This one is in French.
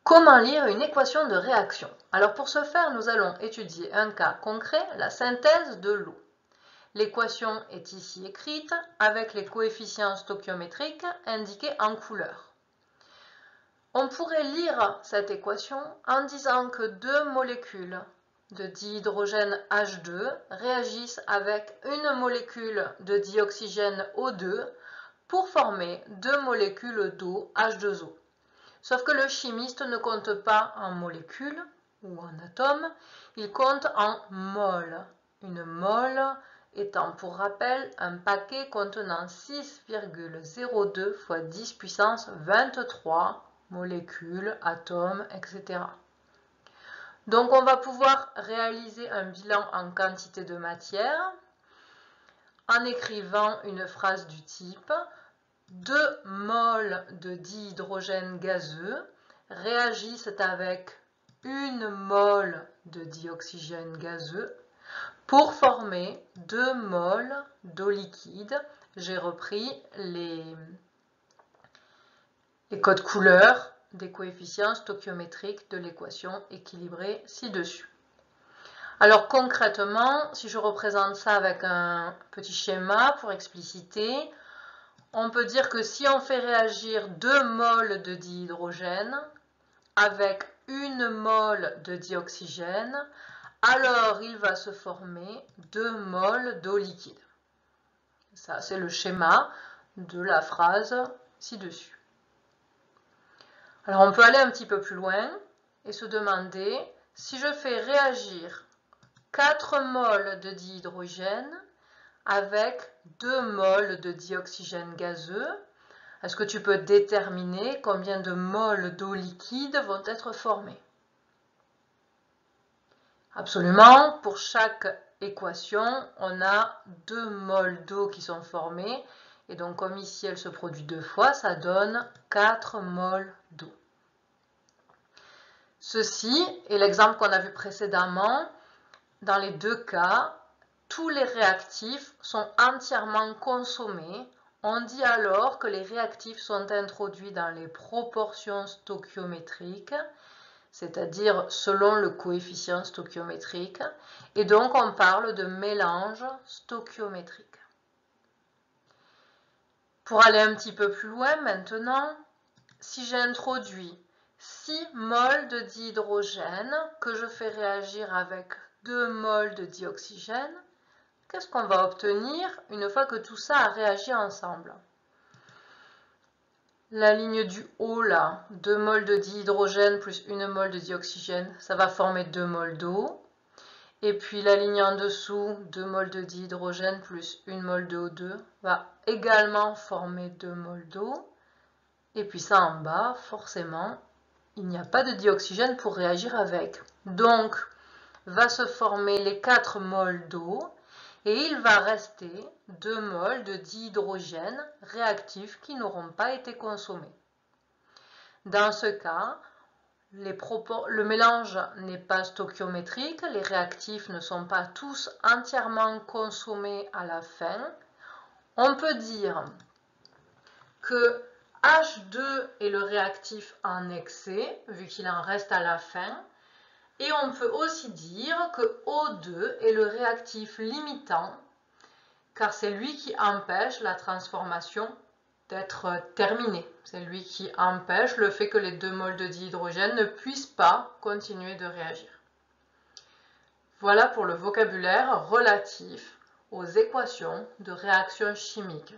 Comment lire une équation de réaction? Alors pour ce faire, nous allons étudier un cas concret, la synthèse de l'eau. L'équation est ici écrite avec les coefficients stoichiométriques indiqués en couleur. On pourrait lire cette équation en disant que deux molécules de dihydrogène H2 réagissent avec une molécule de dioxygène O2 pour former deux molécules d'eau H2O. Sauf que le chimiste ne compte pas en molécules ou en atomes, il compte en moles. Une mole étant pour rappel un paquet contenant 6,02 fois 10 puissance 23 molécules, atomes, etc. Donc on va pouvoir réaliser un bilan en quantité de matière en écrivant une phrase du type 2 moles de dihydrogène gazeux réagissent avec 1 mole de dioxygène gazeux pour former 2 moles d'eau liquide. J'ai repris les codes couleurs des coefficients stoichiométriques de l'équation équilibrée ci-dessus. Alors concrètement, si je représente ça avec un petit schéma pour expliciter, on peut dire que si on fait réagir 2 moles de dihydrogène avec 1 mole de dioxygène, alors il va se former 2 moles d'eau liquide. Ça, c'est le schéma de la phrase ci-dessus. Alors on peut aller un petit peu plus loin et se demander si je fais réagir 4 moles de dihydrogène avec 2 moles de dioxygène gazeux, est-ce que tu peux déterminer combien de moles d'eau liquide vont être formés? Absolument, pour chaque équation, on a 2 moles d'eau qui sont formés, et donc comme ici elle se produit 2 fois, ça donne 4 moles d'eau. Ceci est l'exemple qu'on a vu précédemment. Dans les deux cas, tous les réactifs sont entièrement consommés. On dit alors que les réactifs sont introduits dans les proportions stoichiométriques, c'est-à-dire selon le coefficient stoichiométrique, et donc on parle de mélange stoichiométrique. Pour aller un petit peu plus loin maintenant, si j'introduis 6 moles de dihydrogène que je fais réagir avec 2 moles de dioxygène, qu'est-ce qu'on va obtenir une fois que tout ça a réagi ensemble? La ligne du haut là, 2 moles de dihydrogène plus 1 mole de dioxygène, ça va former 2 moles d'eau. Et puis la ligne en dessous, 2 moles de dihydrogène plus 1 mole de O2 va également former 2 moles d'eau. Et puis ça en bas, forcément, il n'y a pas de dioxygène pour réagir avec. Donc, va se former les 4 moles d'eau et il va rester 2 moles de dihydrogène réactifs qui n'auront pas été consommés. Dans ce cas, le mélange n'est pas stoichiométrique, les réactifs ne sont pas tous entièrement consommés à la fin. On peut dire que H2 est le réactif en excès, vu qu'il en reste à la fin. Et on peut aussi dire que O2 est le réactif limitant, car c'est lui qui empêche la transformation d'être terminée. C'est lui qui empêche le fait que les 2 moles de dihydrogène ne puissent pas continuer de réagir. Voilà pour le vocabulaire relatif aux équations de réaction chimique.